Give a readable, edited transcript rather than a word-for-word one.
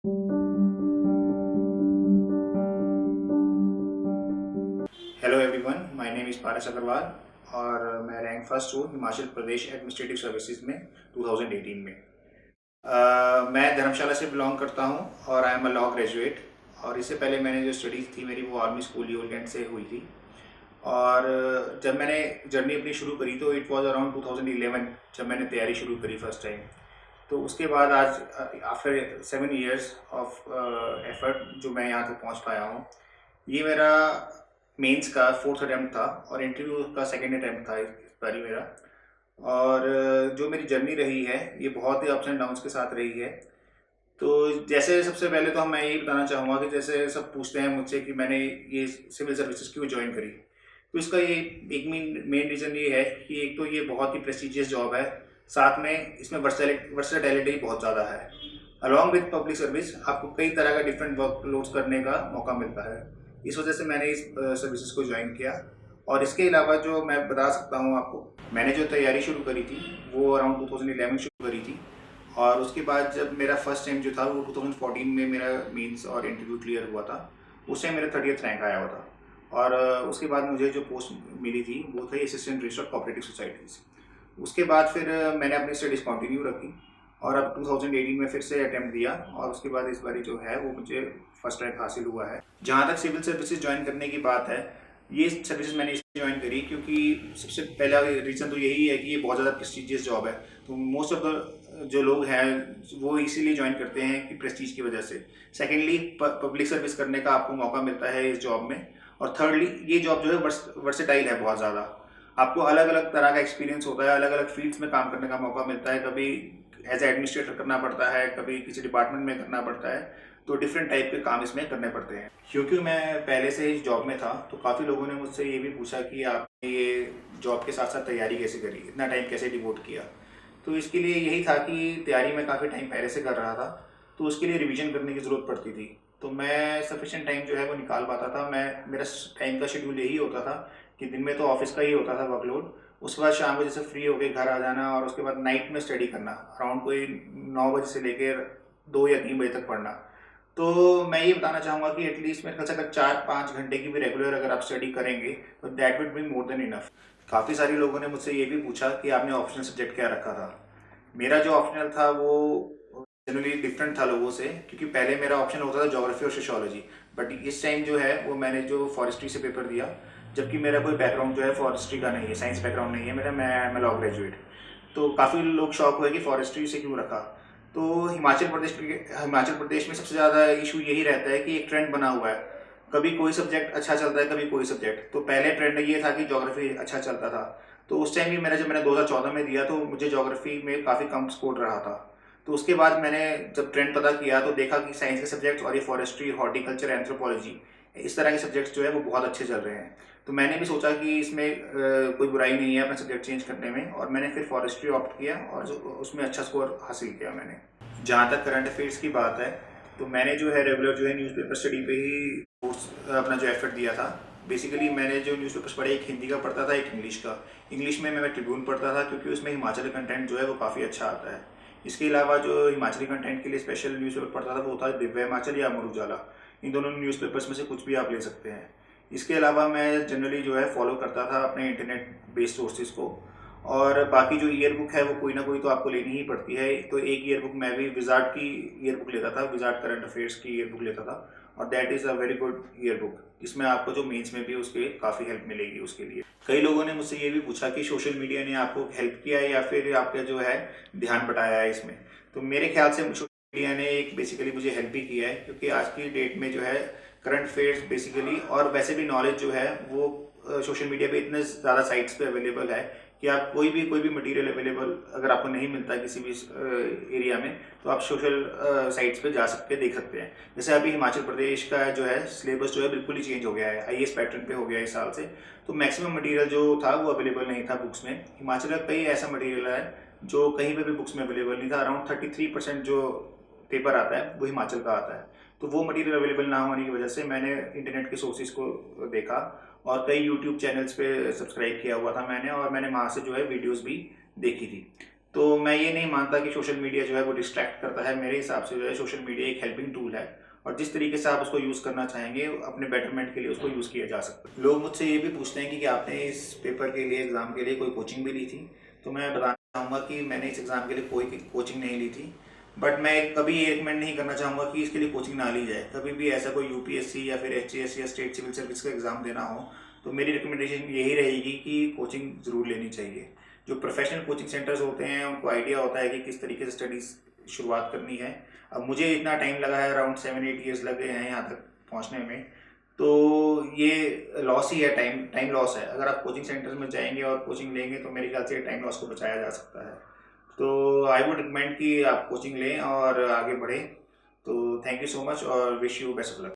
Hello everyone, my name is Paras Agarwal और मैं rank first हूँ हिमाचल प्रदेश एडमिनिस्ट्रेटिव सर्विसेज में 2018 में। मैं धर्मशाला से बिलोंग करता हूँ और I am a law graduate. और इससे पहले मैंने जो स्टडीज़ थी मेरी वो आर्मी स्कूल यूलगैंड से हुई थी। और जब मैंने जर्नी अपनी शुरू करी तो इट वाज अराउंड 2011 जब मैंने तैयारी शुरू करी फर्स्ट टाइम। तो उसके बाद आज आफ्टर 7 years ऑफ एफर्ट जो मैं यहाँ तक पहुँच पाया हूँ। ये मेरा मेंस का फोर्थ अटैम्प्ट था और इंटरव्यू का सेकंड अटैम्प्ट था इस बारी मेरा। और जो मेरी जर्नी रही है ये बहुत ही अप्स एंड डाउन्स के साथ रही है। तो जैसे सबसे पहले तो मैं यही बताना चाहूँगा कि जैसे सब पूछते हैं मुझसे कि मैंने ये सिविल सर्विसेज क्यों ज्वाइन करी। तो इसका ये एक मेन रीज़न ये है कि एक तो ये बहुत ही प्रेस्टिजियस जॉब है, साथ में इसमें वर्सेटैलिटी बहुत ज़्यादा है। अलॉन्ग विद पब्लिक सर्विस आपको कई तरह का डिफरेंट वर्क लोड्स करने का मौका मिलता है। इस वजह से मैंने इस सर्विसेज को ज्वाइन किया। और इसके अलावा जो मैं बता सकता हूँ आपको, मैंने जो तैयारी शुरू करी थी वो अराउंड 2011 शुरू करी थी। और उसके बाद जब मेरा फर्स्ट टाइम जो था वो 2014 में मेरा मेंस और इंटरव्यू क्लियर हुआ था। उस टाइम मेरा 30th रैंक आया हुआ था। और उसके बाद मुझे जो पोस्ट मिली थी वो थी असिस्टेंट रजिस्ट्रार कोऑपरेटिव सोसाइटीज़। उसके बाद फिर मैंने अपनी स्टडीज़ कंटिन्यू रखी और अब 2018 में फिर से अटैम्प्ट दिया और उसके बाद इस बारी जो है वो मुझे फर्स्ट रैंक हासिल हुआ है। जहाँ तक सिविल सर्विसेज ज्वाइन करने की बात है, ये सर्विसेज मैंने इसलिए ज्वाइन करी क्योंकि सबसे पहला रीज़न तो यही है कि ये बहुत ज़्यादा प्रेस्टिजियस जॉब है। तो मोस्ट ऑफ द जो लोग हैं वो इसीलिए ज्वाइन करते हैं कि प्रेस्टीज की वजह से। सेकेंडली पब्लिक सर्विस करने का आपको मौका मिलता है इस जॉब में। और थर्डली ये जॉब जो है वर्सेटाइल है बहुत ज़्यादा। आपको अलग अलग तरह का एक्सपीरियंस होता है, अलग अलग फील्ड्स में काम करने का मौका मिलता है। कभी एज एडमिनिस्ट्रेटर करना पड़ता है, कभी किसी डिपार्टमेंट में करना पड़ता है। तो डिफरेंट टाइप के काम इसमें करने पड़ते हैं। क्योंकि मैं पहले से इस जॉब में था तो काफ़ी लोगों ने मुझसे ये भी पूछा कि आपने ये जॉब के साथ साथ तैयारी कैसे करी, इतना टाइम कैसे डिवोट किया। तो इसके लिए यही था कि तैयारी मैं काफ़ी टाइम पहले से कर रहा था, तो उसके लिए रिवीजन करने की ज़रूरत पड़ती थी। तो मैं सफिशिएंट टाइम जो है वो निकाल पाता था। मेरा टाइम का शेड्यूल यही होता था कि दिन में तो ऑफिस का ही होता था वर्कलोड। उसके बाद शाम को जैसे फ्री होकर घर आ जाना और उसके बाद नाइट में स्टडी करना, अराउंड कोई 9 बजे से लेकर 2 या 3 बजे तक पढ़ना। तो मैं ये बताना चाहूँगा कि एटलीस्ट मेरे ख्याल से अगर 4-5 घंटे की भी रेगुलर अगर आप स्टडी करेंगे तो that would be more than enough. काफ़ी सारे लोगों ने मुझसे ये भी पूछा कि आपने ऑप्शनल सब्जेक्ट क्या रखा था। मेरा जो ऑप्शनल था वो जनरली डिफरेंट था लोगों से, क्योंकि पहले मेरा ऑप्शन होता था ज्योग्राफी और सोशियोलॉजी। बट इस टाइम जो है वो मैंने जो फॉरेस्ट्री से पेपर दिया, जबकि मेरा कोई बैकग्राउंड जो है फॉरेस्ट्री का नहीं है, साइंस बैकग्राउंड नहीं है मेरा, मैं लॉ ग्रेजुएट। तो काफ़ी लोग शौक हुए कि फॉरेस्ट्री से क्यों रखा। तो हिमाचल प्रदेश में सबसे ज़्यादा इशू यही रहता है कि एक ट्रेंड बना हुआ है, कभी कोई सब्जेक्ट अच्छा चलता है कभी कोई सब्जेक्ट। तो पहले ट्रेंड ये था कि ज्योग्राफी अच्छा चलता था। तो उस टाइम भी जब मैंने 2014 में दिया तो मुझे ज्योग्राफी में काफ़ी कम स्कोर रहा था। तो उसके बाद मैंने जब ट्रेंड पता किया तो देखा कि साइंस के सब्जेक्ट्स और ये फॉरेस्ट्री, हॉर्टिकल्चर, एंथ्रोपोलॉजी, इस तरह के सब्जेक्ट्स जो है वो बहुत अच्छे चल रहे हैं। तो मैंने भी सोचा कि इसमें कोई बुराई नहीं है अपना सब्जेक्ट चेंज करने में, और मैंने फिर फॉरेस्ट्री ऑप्ट किया और उसमें अच्छा स्कोर हासिल किया मैंने। जहाँ तक करंट अफेयर्स की बात है तो मैंने जो है रेगुलर जो है न्यूज़पेपर स्टडी पे ही अपना जो एफर्ट दिया था। बेसिकली मैंने जो न्यूज़पेपर्स पढ़े, एक हिंदी का पढ़ता था, एक इंग्लिश का। इंग्लिश में मैं ट्रिब्यून पढ़ता था क्योंकि उसमें हिमाचली कंटेंट जो है वो काफ़ी अच्छा आता है। इसके अलावा जो हिमाचली कंटेंट के लिए स्पेशल न्यूज़पेपर पढ़ता था वो होता है दिव्य हिमाचल या अमर उजाला। इन दोनों न्यूज़पेपर्स में से कुछ भी आप ले सकते हैं। इसके अलावा मैं जनरली जो है फॉलो करता था अपने इंटरनेट बेस्ड सोर्सेज को। और बाकी जो ईयर बुक है वो कोई ना कोई तो आपको लेनी ही पड़ती है। तो एक ईयर बुक मैं भी विजार्ड की ईयर बुक लेता था, विजार्ड करंट अफेयर्स की ईयर बुक लेता था। और that is a very good year book, जिसमें आपको जो मेंस में भी उसके काफ़ी हेल्प मिलेगी उसके लिए। कई लोगों ने मुझसे ये भी पूछा कि सोशल मीडिया ने आपको हेल्प किया है या फिर आपका जो है ध्यान बटाया है इसमें। तो मेरे ख्याल से सोशल मीडिया ने एक बेसिकली मुझे हेल्प ही किया है, क्योंकि आज की डेट में जो है करंट अफेयर्स बेसिकली और वैसे भी नॉलेज जो है वो सोशल मीडिया पे इतने ज़्यादा साइट्स पे अवेलेबल है कि आप कोई भी मटेरियल अवेलेबल अगर आपको नहीं मिलता किसी भी एरिया में तो आप सोशल साइट्स पे जा सकते देख सकते हैं। जैसे अभी हिमाचल प्रदेश का जो है सिलेबस जो है बिल्कुल ही चेंज हो गया है, आईएएस पैटर्न पे हो गया है इस साल से। तो मैक्सिमम मटेरियल जो था वो अवेलेबल नहीं था बुक्स में। हिमाचल का कई ऐसा मटेरियल है जो कहीं पर भी बुक्स में अवेलेबल नहीं था। अराउंड 33% जो पेपर आता है वो हिमाचल का आता है। तो वो मटेरियल अवेलेबल ना होने की वजह से मैंने इंटरनेट के सोर्सेज को देखा और कई यूट्यूब चैनल्स पे सब्सक्राइब किया हुआ था मैंने, और मैंने वहाँ से जो है वीडियोस भी देखी थी। तो मैं ये नहीं मानता कि सोशल मीडिया जो है वो डिस्ट्रैक्ट करता है। मेरे हिसाब से जो है सोशल मीडिया एक हेल्पिंग टूल है, और जिस तरीके से आप उसको यूज़ करना चाहेंगे अपने बेटरमेंट के लिए उसको यूज़ किया जा सकता है। लोग मुझसे ये भी पूछते हैं कि आपने इस पेपर के लिए, एग्ज़ाम के लिए कोई कोचिंग भी ली थी? तो मैं बताना चाहूँगा कि मैंने इस एग्ज़ाम के लिए कोई कोचिंग नहीं ली थी। बट मैं कभी ये रिकमेंड नहीं करना चाहूँगा कि इसके लिए कोचिंग ना ली जाए। कभी भी ऐसा कोई यूपीएससी या फिर एचसीएस या स्टेट सिविल सर्विस का एग्ज़ाम देना हो तो मेरी रिकमेंडेशन यही रहेगी कि कोचिंग ज़रूर लेनी चाहिए। जो प्रोफेशनल कोचिंग सेंटर्स होते हैं उनको आइडिया होता है कि किस तरीके से स्टडीज़ शुरुआत करनी है। अब मुझे इतना टाइम लगा है, अराउंड 7-8 ईयर्स लगे हैं यहाँ तक पहुँचने में, तो ये लॉस ही है, टाइम लॉस है। अगर आप कोचिंग सेंटर्स में जाएंगे और कोचिंग लेंगे तो मेरे ख्याल से टाइम लॉस को बचाया जा सकता है। तो आई वुड रिकमेंड कि आप कोचिंग लें और आगे बढ़ें। तो थैंक यू सो मच और wish you best of luck.